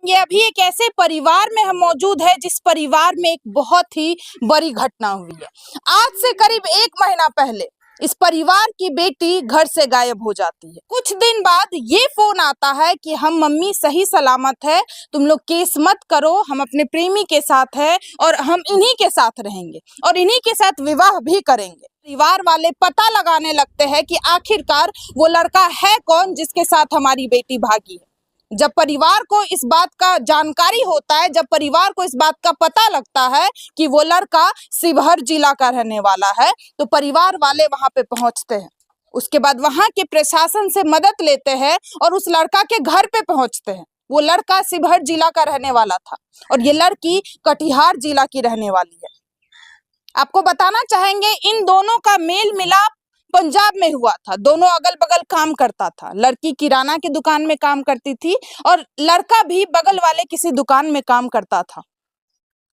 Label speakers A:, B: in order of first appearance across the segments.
A: ये अभी एक ऐसे परिवार में हम मौजूद है जिस परिवार में एक बहुत ही बड़ी घटना हुई है। आज से करीब 1 महीना पहले इस परिवार की बेटी घर से गायब हो जाती है। कुछ दिन बाद ये फोन आता है कि हम मम्मी सही सलामत है, तुम लोग केस मत करो, हम अपने प्रेमी के साथ है और हम इन्हीं के साथ रहेंगे और इन्हीं के साथ विवाह भी करेंगे। परिवार वाले पता लगाने लगते हैं कि आखिरकार वो लड़का है कौन जिसके साथ हमारी बेटी भागी है। जब परिवार को इस बात का जानकारी होता है, जब परिवार को इस बात का पता लगता है कि वो लड़का शिवहर जिला का रहने वाला है, तो परिवार वाले वहां पे पहुंचते हैं। उसके बाद वहां के प्रशासन से मदद लेते हैं और उस लड़का के घर पे पहुंचते हैं। वो लड़का शिवहर जिला का रहने वाला था और ये लड़की कटिहार जिला की रहने वाली है। आपको बताना चाहेंगे, इन दोनों का मेल मिलाप पंजाब में हुआ था। दोनों अगल बगल काम करता था। लड़की किराना की दुकान में काम करती थी और लड़का भी बगल वाले किसी दुकान में काम करता था।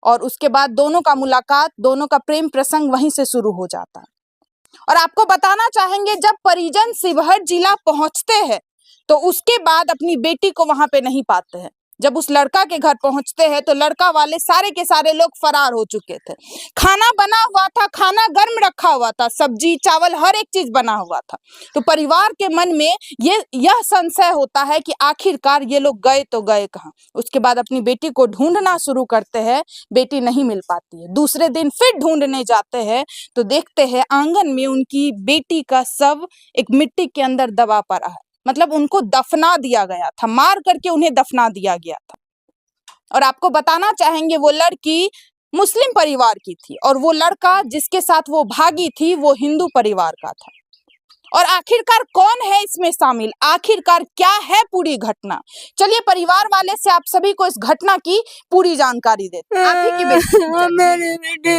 A: और उसके बाद दोनों का मुलाकात, दोनों का प्रेम प्रसंग वहीं से शुरू हो जाता है। और आपको बताना चाहेंगे, जब परिजन शिवहर जिला पहुंचते हैं तो उसके बाद अपनी बेटी को वहां पे नहीं पाते हैं। जब उस लड़का के घर पहुंचते हैं तो लड़का वाले सारे के सारे लोग फरार हो चुके थे। खाना बना हुआ था, खाना गर्म रखा हुआ था, सब्जी चावल हर एक चीज बना हुआ था। तो परिवार के मन में यह संशय होता है कि आखिरकार ये लोग गए तो गए कहाँ। उसके बाद अपनी बेटी को ढूंढना शुरू करते हैं, बेटी नहीं मिल पाती है। दूसरे दिन फिर ढूंढने जाते हैं तो देखते हैं आंगन में उनकी बेटी का शव एक मिट्टी के अंदर दबा पड़ा है। मतलब उनको दफना दिया गया था, मार करके उन्हें दफना दिया गया था। और आपको बताना चाहेंगे, वो लड़की मुस्लिम परिवार की थी और वो लड़का जिसके साथ वो भागी थी वो हिंदू परिवार का था। और आखिरकार कौन है इसमें शामिल, आखिरकार क्या है पूरी घटना, चलिए परिवार वाले से आप सभी को इस घटना की पूरी जानकारी देते हैं। आप ही की बेटी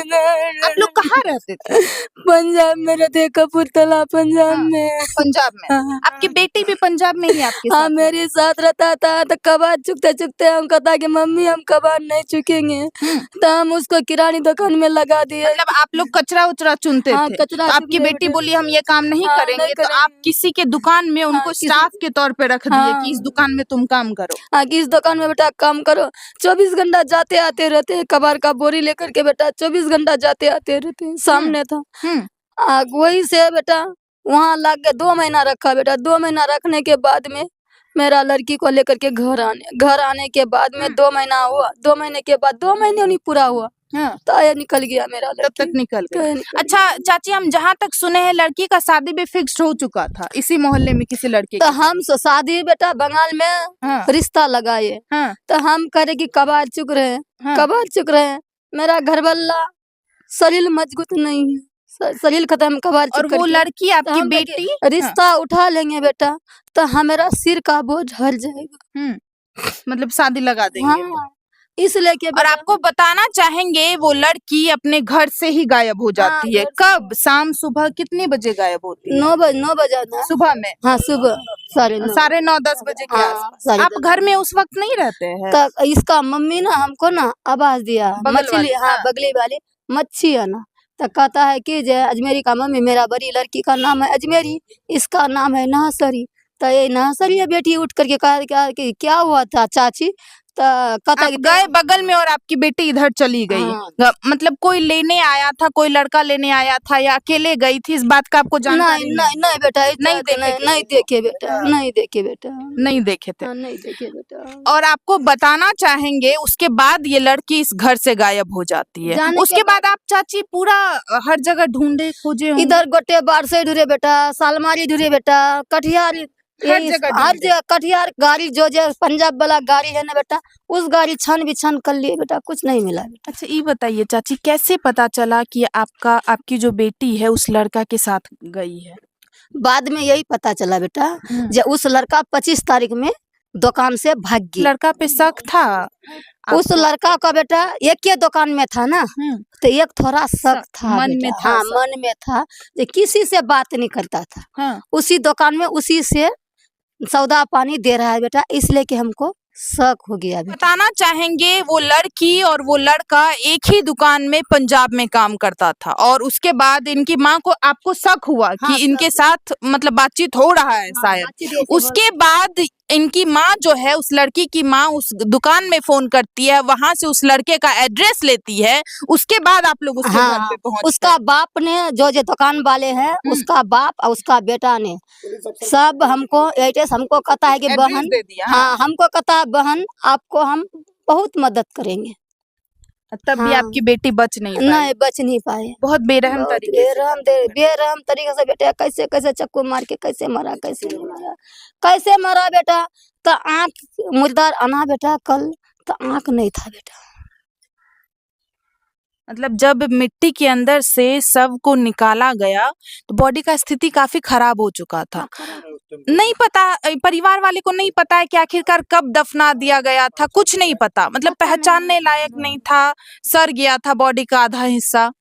A: आप लोग कहाँ रहते थे?
B: पंजाब में रहते, कपूरथला पंजाब में।
A: पंजाब में आपकी बेटी भी पंजाब में ही आपके
B: हाँ
A: साथ
B: मेरे साथ रहता था। तो कबाड़ चुकते चुकते हम कहता कि मम्मी हम कबाड़ नहीं चुकेंगे, तो हम उसको किरानी दुकान में लगा दिए।
A: मतलब आप लोग कचरा उचरा चुनते
B: हाँ,
A: थे।
B: कचरा
A: तो आपकी बेटी बोली हम ये काम नहीं करेंगे, तो आप किसी के दुकान में उनको स्टाफ के तौर पे रख दिए कि इस दुकान में तुम काम करो।
B: हाँ कि इस दुकान में बेटा काम करो। 24 घंटा जाते आते रहते हैं, कबाड़ का बोरी लेकर के बेटा 24 घंटा जाते आते रहते हैं। सामने था वही से बेटा वहाँ ला के 2 महीना रखा बेटा। 2 महीना रखने के बाद में मेरा लड़की को लेकर के घर आने के बाद में 2 महीना हुआ। 2 महीने के बाद 2 महीने नहीं पूरा हुआ तो आया निकल गया मेरा लड़की।
A: तब तक निकल गया। अच्छा चाची, हम जहाँ तक सुने हैं लड़की का शादी भी फिक्स हो चुका था इसी मोहल्ले में किसी लड़के
B: तो हम शादी बेटा बंगाल में रिश्ता लगाए। तो हम करे कि कबाड़ चुक रहे हैं, कबाड़ चुक रहे हैं। मेरा घर वाला शरीर मजबूत नहीं है, शरीर खत्म कबाड़ चुक।
A: और वो लड़की आपकी बेटी
B: रिश्ता उठा लेंगे बेटा तो हमारा सिर का बोझ हर जाएगा।
A: मतलब शादी लगा देंगे।
B: इसलिए कि
A: और आपको बताना चाहेंगे, वो लड़की अपने घर से ही गायब हो जाती है। कब? शाम सुबह कितने बजे गायब होती है?
B: 9 बजे
A: सुबह में।
B: हाँ सुबह
A: 9:30 10 बजे के आसपास। आप घर में उस वक्त नहीं रहते हैं?
B: तो इसका मम्मी ना हमको ना आवाज दिया, मछली बगली वाली मच्छी है ना, तो कहता है कि अजमेरी का मम्मी, मेरा बड़ी लड़की का नाम है अजमेरी, इसका नाम है नहसरी। तो ये नहसरी बेटी उठ करके कहा कि क्या हुआ था चाची, तो कहता
A: गए बगल में और आपकी बेटी इधर चली गई। मतलब कोई लेने आया था, कोई लड़का लेने आया था या अकेले गई थी, इस बात का आपको जानकारी?
B: नहीं बेटा नहीं देखे बेटा, नहीं देखे बेटा,
A: नहीं देखे थे।
B: नहीं देखे बेटा।
A: और आपको बताना चाहेंगे, उसके बाद ये लड़की इस घर से गायब हो जाती है। उसके बाद आप चाची पूरा हर जगह ढूंढे खोजे?
B: इधर गोटे बार से ढूंढे बेटा, सालमारी ढूंढे बेटा, कटिहार हर जगह कटिहार गाड़ी जो पंजाब वाला गाड़ी है ना बेटा, उस गाड़ी छान बिछान कर लिए बेटा, कुछ नहीं मिला बेटा।
A: अच्छा ये बताइए चाची, कैसे पता चला कि आपकी जो बेटी है उस लड़का के साथ गई है?
B: बाद में यही पता चला बेटा, जब उस लड़का 25 तारीख में दुकान से भाग गया।
A: लड़का पे शक था?
B: उस लड़का का बेटा एक ही दुकान में था ना, तो एक थोड़ा शक था
A: मन में था।
B: मन में था जो किसी से बात नहीं करता था। उसी दुकान में उसी से सौदा पानी दे रहा है बेटा, इसलिए कि हमको शक हो गया।
A: बताना चाहेंगे, वो लड़की और वो लड़का एक ही दुकान में पंजाब में काम करता था और उसके बाद इनकी माँ को आपको शक हुआ कि इनके साथ मतलब बातचीत हो रहा है शायद। उसके बाद इनकी माँ जो है, उस लड़की की माँ उस दुकान में फोन करती है, वहां से उस लड़के का एड्रेस लेती है, उसके बाद आप लोग उसके घर
B: हाँ,
A: पे पहुंचते
B: उसका बाप ने जो दुकान वाले हैं, उसका बाप और उसका बेटा ने सब हमको एड्रेस हमको कहता है कि
A: एड्रेस
B: बहन,
A: दे दिया।
B: हाँ हमको कहता है बहन आपको हम बहुत मदद करेंगे।
A: तब भी
B: हाँ।
A: आपकी बेटी बच नहीं पाई।
B: नहीं बच नहीं पाए,
A: बहुत बेरहम
B: बहुत
A: तरीके से
B: बेरहम तरीके से बेटा कैसे कैसे चक्कू मार के कैसे मरा, कैसे नहीं मरा, कैसे मरा बेटा। तो आँख मुर्दार आना बेटा, कल तो आँख नहीं था बेटा।
A: मतलब जब मिट्टी के अंदर से शव को निकाला गया तो बॉडी का स्थिति काफी खराब हो चुका था। नहीं पता, परिवार वाले को नहीं पता है कि आखिरकार कब दफना दिया गया था, कुछ नहीं पता। मतलब पहचानने लायक नहीं था, सड़ गया था बॉडी का आधा हिस्सा,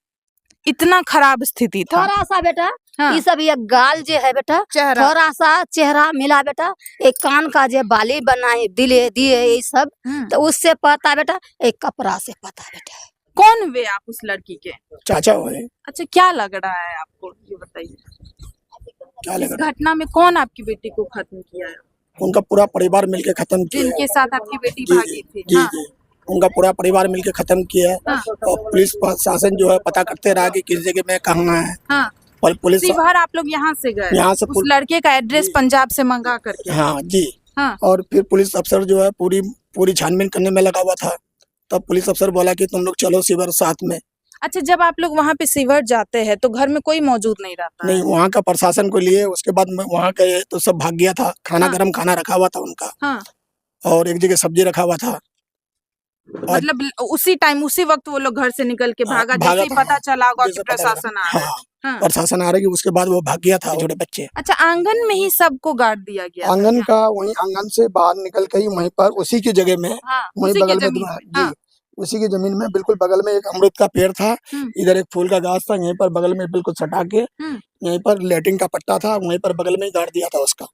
A: इतना खराब स्थिति था।
B: थोड़ा सा बेटा,
A: हाँ।
B: ये सब ये गाल जो है बेटा,
A: चेहरा।
B: थोड़ा सा चेहरा मिला बेटा, एक कान का जो बाली बनाए दिले दिए ये सब, तो उससे पता बेटा, एक कपड़ा से पता बेटा।
A: कौन हुए आप उस लड़की के?
C: चाचा हुए।
A: अच्छा, क्या लग रहा है आपको, ये बताइए।
C: क्या
A: इस
C: लग रहा
A: घटना में कौन आपकी बेटी को खत्म किया है?
C: उनका पूरा परिवार मिलके खत्म किया है।
A: जिनके साथ आपकी बेटी
C: जी,
A: भागी थी?
C: जी
A: हाँ।
C: जी, उनका पूरा परिवार मिलके खत्म किया है।
A: हाँ।
C: और पुलिस प्रशासन जो है पता करते रहा कि किस जगह में कहाँ है।
A: हाँ।
C: और पुलिस
A: शिवहर आप लोग यहाँ से गए?
C: यहाँ से
A: उस लड़के का एड्रेस पंजाब से मंगा करके?
C: हाँ जी।
A: हाँ।
C: और फिर पुलिस अफसर जो है पूरी छानबीन करने में लगा हुआ था। तब पुलिस अफसर बोला कि तुम लोग चलो शिवहर साथ में।
A: अच्छा, जब आप लोग वहाँ पे शिवहर जाते हैं तो घर में कोई मौजूद नहीं रहता है?
C: नहीं, वहाँ का प्रशासन को लिए, उसके बाद में वहाँ गए तो सब भाग गया था। खाना
A: हाँ।
C: गरम खाना रखा हुआ था उनका।
A: हाँ।
C: और एक जगह सब्जी रखा हुआ था।
A: मतलब उसी टाइम, उसी वक्त वो लोग घर से निकल के भागा, जैसे ही पता चला होगा कि प्रशासन आ रहा है। हाँ।
C: प्रशासन आ रही, उसके बाद वो भाग गया था छोटे बच्चे।
A: अच्छा, आंगन में ही सबको गाड़ दिया गया था
C: आंगन
A: क्या?
C: का, वहीं आंगन से बाहर निकल के ही वहीं पर उसी की जगह में,
A: हाँ,
C: वहीं
A: उसी के
C: बगल में
A: जमीन
C: जी,
A: हाँ।
C: उसी की जमीन में बिल्कुल बगल में एक अमरूद का पेड़ था, इधर एक फूल का गाछ था, यहीं पर बगल में बिल्कुल सटा के यहीं पर लेटिन का पट्टा था, वहीं पर बगल में ही गाड़ दिया था उसका।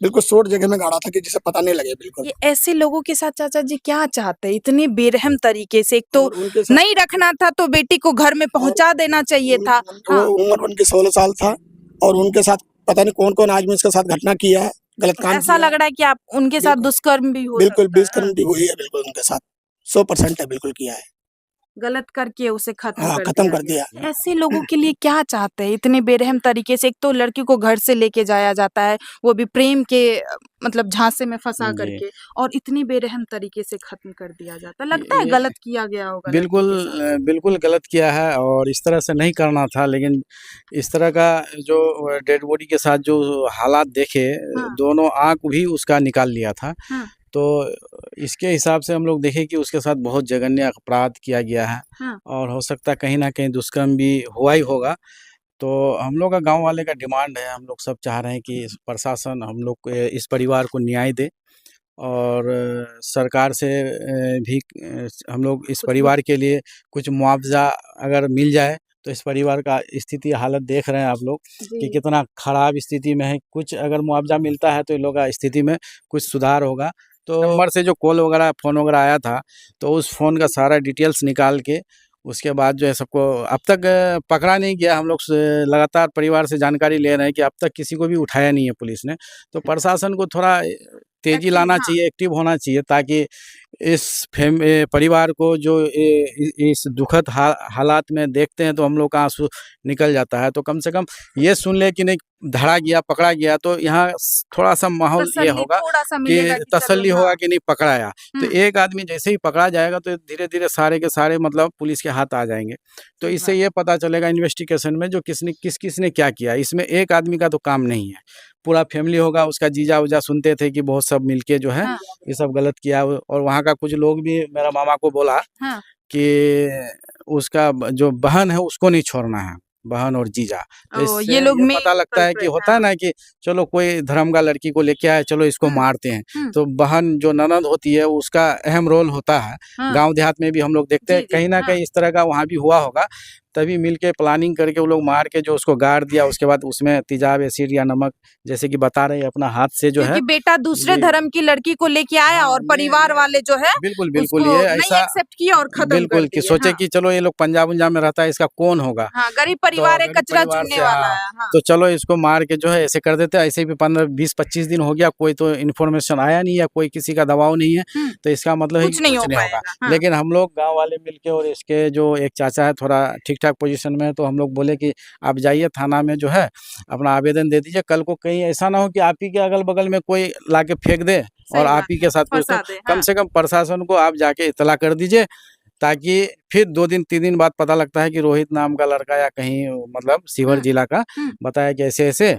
C: बिल्कुल शॉर्ट जगह में गाड़ा था कि जिसे पता नहीं लगे। बिल्कुल
A: ये ऐसे लोगों के साथ चाचा जी क्या चाहते हैं इतने बेरहम तरीके से? एक तो नहीं रखना था तो बेटी को घर में पहुंचा देना चाहिए था। हाँ।
C: उम्र उनकी 16 साल था और उनके साथ पता नहीं कौन कौन आदमी इसके साथ घटना किया है, गलत काम
A: ऐसा लग रहा है कि आप उनके साथ दुष्कर्म भी हो
C: बिल्कुल
A: सकता है।
C: दुष्कर्म भी हुई है, बिल्कुल उनके साथ 100% है, बिल्कुल किया है।
A: गलत करके उसे खत्म
C: हाँ,
A: कर
C: खत्म
A: दिया
C: कर दिया।
A: गया। ऐसे लोगों के लिए क्या चाहते हैं इतने बेरहम तरीके से? एक तो लड़की को घर से लेके जाया जाता है, वो भी प्रेम के मतलब झांसे में फंसा करके, और इतनी बेरहम तरीके से खत्म कर दिया जाता है। लगता है गलत किया गया होगा।
D: बिल्कुल गलत किया है और इस तरह से नहीं करना था। लेकिन इस तरह का जो डेड बॉडी के साथ जो हालात देखे, दोनों आँख भी उसका निकाल लिया था। तो इसके हिसाब से हम लोग देखें कि उसके साथ बहुत जघन्य अपराध किया गया है और हो सकता है कहीं ना कहीं दुष्कर्म भी हुआ ही होगा। तो हम लोग का गांव वाले का डिमांड है, हम लोग सब चाह रहे हैं कि प्रशासन हम लोग को, इस परिवार को न्याय दे और सरकार से भी हम लोग इस परिवार के लिए कुछ मुआवजा अगर मिल जाए तो इस परिवार का स्थिति हालत देख रहे हैं आप लोग कि कितना खराब स्थिति में है। कुछ अगर मुआवजा मिलता है तो इन लोग का स्थिति में कुछ सुधार होगा। तो नंबर से जो कॉल वगैरह फ़ोन वगैरह आया था तो उस फ़ोन का सारा डिटेल्स निकाल के उसके बाद जो है सबको, अब तक पकड़ा नहीं गया। हम लोग लगातार परिवार से जानकारी ले रहे हैं कि अब तक किसी को भी उठाया नहीं है पुलिस ने। तो प्रशासन को थोड़ा तेज़ी लाना चाहिए, एक्टिव होना चाहिए, ताकि इस परिवार को जो इस दुखद हालात में देखते हैं तो हम लोग का आंसू निकल जाता है। तो कम से कम ये सुन ले कि नहीं धरा गया, पकड़ा गया, तो यहाँ थोड़ा सा माहौल ये होगा कि तसल्ली होगा कि नहीं पकड़ाया। तो एक आदमी जैसे ही पकड़ा जाएगा तो धीरे धीरे सारे के सारे मतलब पुलिस के हाथ आ जाएंगे। तो इससे ये पता चलेगा इन्वेस्टिगेशन में जो किसने क्या किया। इसमें एक आदमी का तो काम नहीं है, पूरा फैमिली होगा। उसका जीजा उजा सुनते थे कि बहुत सब मिलके जो है ये सब गलत किया। और वहाँ का कुछ लोग भी मेरा मामा को बोला कि उसका जो बहन है उसको नहीं छोड़ना है, बहन और जीजा। तो
A: ये लोग में
D: पता लगता है कि होता है ना कि चलो कोई धर्म का लड़की को लेके आए, चलो इसको मारते हैं। तो बहन जो ननद होती है उसका अहम रोल होता है। गांव देहात में भी हम लोग देखते हैं, कहीं ना कहीं इस तरह का वहाँ भी हुआ होगा। तभी मिलके प्लानिंग करके वो लोग मार के जो उसको गाड़ दिया, उसके बाद उसमें तेजाब, एसिड या नमक, जैसे कि बता रहे हैं, अपना हाथ से जो है।
A: क्योंकि बेटा दूसरे
D: जी।
A: धर्म की लड़की को लेके आया
D: हाँ,
A: और
D: ये
A: परिवार वाले जो है
D: बिल्कुल
A: उसको
D: बिल्कुल ये
A: नहीं
D: ऐसा
A: एक्सेप्ट किया और खत्म कर
D: बिल्कुल कि
A: दिए।
D: सोचे
A: हाँ,
D: कि चलो ये लोग पंजाब उंजाब में रहता है, इसका कौन होगा,
A: हाँ, गरीब
D: तो
A: परिवार है,
D: गरीब
A: कचरा
D: परिवार
A: चुनने
D: से,
A: वाला
D: हाँ,
A: है। हाँ,
D: तो चलो इसको मार के जो है ऐसे कर देते हैं। ऐसे भी 15-20-25 दिन हो गया, कोई तो इन्फॉर्मेशन आया नहीं है, कोई किसी का दबाव नहीं है,
A: हम्म,
D: तो इसका मतलब है
A: कुछ
D: कि
A: नहीं
D: कुछ
A: हो
D: नहीं होगा।
A: पाएगा। हाँ,
D: लेकिन हम लोग गांव वाले मिलके, और इसके जो एक चाचा है थोड़ा ठीक ठाक पोजीशन में है, तो हम लोग बोले कि आप जाइए थाना में जो है अपना आवेदन दे दीजिए। कल को कहीं ऐसा ना हो कि आप ही के अगल बगल में कोई लाके फेंक दे
A: सही
D: और आप
A: बात
D: ही
A: है,
D: के साथ कुछ, तो
A: फंसा दे।
D: कम
A: हाँ,
D: से कम प्रशासन को आप जाके इत्तला कर दीजिए, ताकि फिर 2 दिन 3 दिन बाद पता लगता है कि रोहित नाम का लड़का या कहीं मतलब शिवहर
A: हम्म,
D: जिला का
A: हम्म।
D: बताया कि ऐसे ऐसे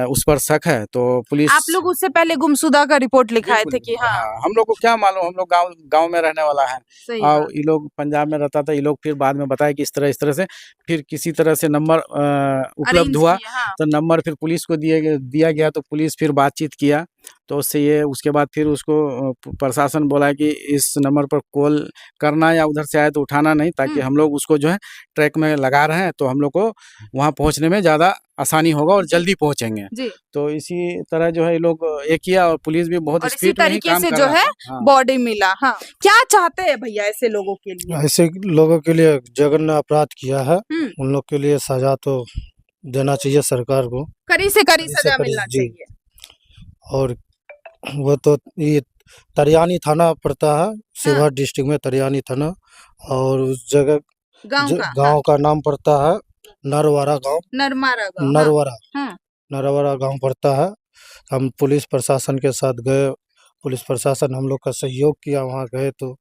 D: उस पर शक है, तो पुलिस।
A: आप लोग उससे पहले गुमशुदा का रिपोर्ट लिखाए
D: बिल्कुल
A: थे कि
D: बिल्कुल,
A: हाँ,
D: हाँ, हम लोग को क्या मालूम, हम लोग गांव गांव में रहने वाला है,
A: सही
D: और
A: बात।
D: ये लोग पंजाब में रहता था। ये लोग फिर बाद में बताया कि इस तरह से फिर किसी तरह से नंबर उपलब्ध
A: अरेंज
D: हुआ,
A: किए। हाँ,
D: तो नंबर फिर पुलिस को दिया गया, तो पुलिस फिर बातचीत किया, तो उससे ये उसके बाद फिर उसको प्रशासन बोला कि इस नंबर पर कॉल करना, या उधर से आए तो उठाना नहीं, ताकि हम लोग उसको जो है ट्रैक में लगा रहे हैं, तो हम लोग को वहाँ पहुँचने में ज़्यादा आसानी होगा और
A: जी,
D: जल्दी पहुँचेंगे।
A: जी।
D: तो इसी तरह जो है ये लोग ये किया, और पुलिस भी बहुत
A: और इसी
D: स्पीड में ही
A: तरीके
D: काम
A: से
D: कर
A: जो
D: रहा
A: है
D: था। हाँ।
A: बॉडी मिला। हाँ, क्या चाहते हैं भैया ऐसे लोगों के लिए?
E: ऐसे लोगों के लिए जघन्य अपराध किया है,
A: हम्म,
E: उन लोग के लिए सजा तो देना चाहिए सरकार को।
A: कड़ी से कड़ी
E: कड़ी से
A: सजा
E: कड़ी,
A: मिलना
E: जी।
A: चाहिए।
E: और वो तो ये तरियानी थाना पड़ता है,
A: हाँ,
E: शिवहर डिस्ट्रिक्ट में तरियानी थाना, और उस जगह
A: गांव का। हाँ,
E: गांव का नाम पड़ता है नरवारा गांव।
A: नरमारा गांव। हाँ,
E: नरवारा
A: हाँ,
E: नरवारा गांव पड़ता है। हम पुलिस प्रशासन के साथ गए, पुलिस प्रशासन हम लोग का सहयोग किया, वहाँ गए तो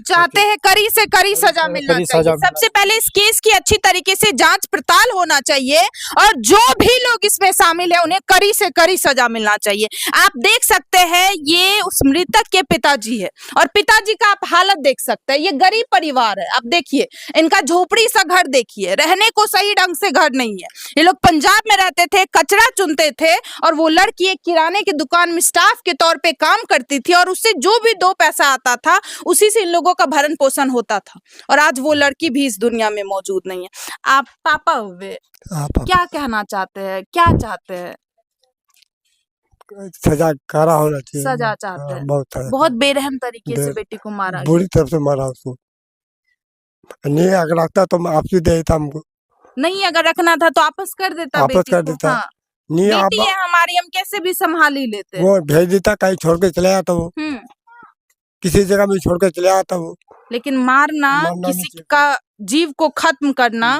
A: चाहते हैं कड़ी से कड़ी सजा मिलना
E: कड़ी
A: चाहिए।
E: सजा मिलना
A: सबसे पहले इस केस की अच्छी तरीके से जांच पड़ताल होना चाहिए, और जो भी लोग इसमें शामिल है उन्हें कड़ी से कड़ी सजा मिलना चाहिए। आप देख सकते हैं ये उस मृतक के पिताजी है, और पिताजी का आप हालत देख सकते हैं। ये गरीब परिवार है, आप देखिए इनका झोपड़ी सा घर देखिए, रहने को सही ढंग से घर नहीं है। ये लोग पंजाब में रहते थे, कचरा चुनते थे, और वो लड़की एक किराने की दुकान में स्टाफ के तौर पे काम करती थी, और उससे जो भी 2 पैसा आता था उसी से इन लोगों का भरण पोषण होता था। और आज वो लड़की भी इस दुनिया में मौजूद नहीं है। आप पापा हुए, क्या कहना चाहते हैं, क्या चाहते हैं?
F: सजा कड़ा होना चाहिए।
A: सजा चाहते हैं।
F: बहुत सजा।
A: बहुत बेरहम तरीके से
F: बे-
A: बेटी को मारा गया।
F: बुरी तरफ से मारा उसको। नहीं अगर रखता तो मैं आपसे देता हमको,
A: नहीं अगर रखना था तो आपस कर देता
F: वापस
A: बेटी
F: कर
A: को।
F: देता।
A: हाँ,
F: नहीं आप
A: बेटी है हमारी, हम कैसे भी संभाल ही लेते हैं।
F: वो भेज देता, कहीं छोड़ के चले आता वो,
A: हम्म,
F: किसी जगह में छोड़ के चले आता वो।
A: लेकिन मारना,
F: मारना नहीं
A: किसी
F: चाहिए।
A: का जीव को खत्म करना,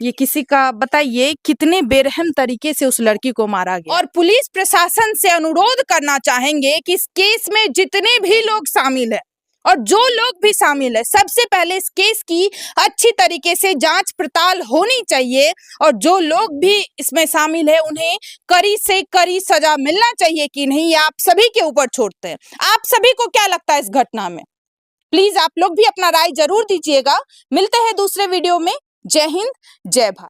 A: ये किसी का, बताइए कितने बेरहम तरीके से उस लड़की को मारा गया। और पुलिस प्रशासन से अनुरोध करना चाहेंगे कि इस केस में जितने भी लोग शामिल हैं, और जो लोग भी शामिल है, सबसे पहले इस केस की अच्छी तरीके से जांच पड़ताल होनी चाहिए, और जो लोग भी इसमें शामिल है उन्हें कड़ी से कड़ी सजा मिलना चाहिए कि नहीं, आप सभी के ऊपर छोड़ते हैं। आप सभी को क्या लगता है इस घटना में? प्लीज आप लोग भी अपना राय जरूर दीजिएगा। मिलते हैं दूसरे वीडियो में। जय हिंद, जय भारत।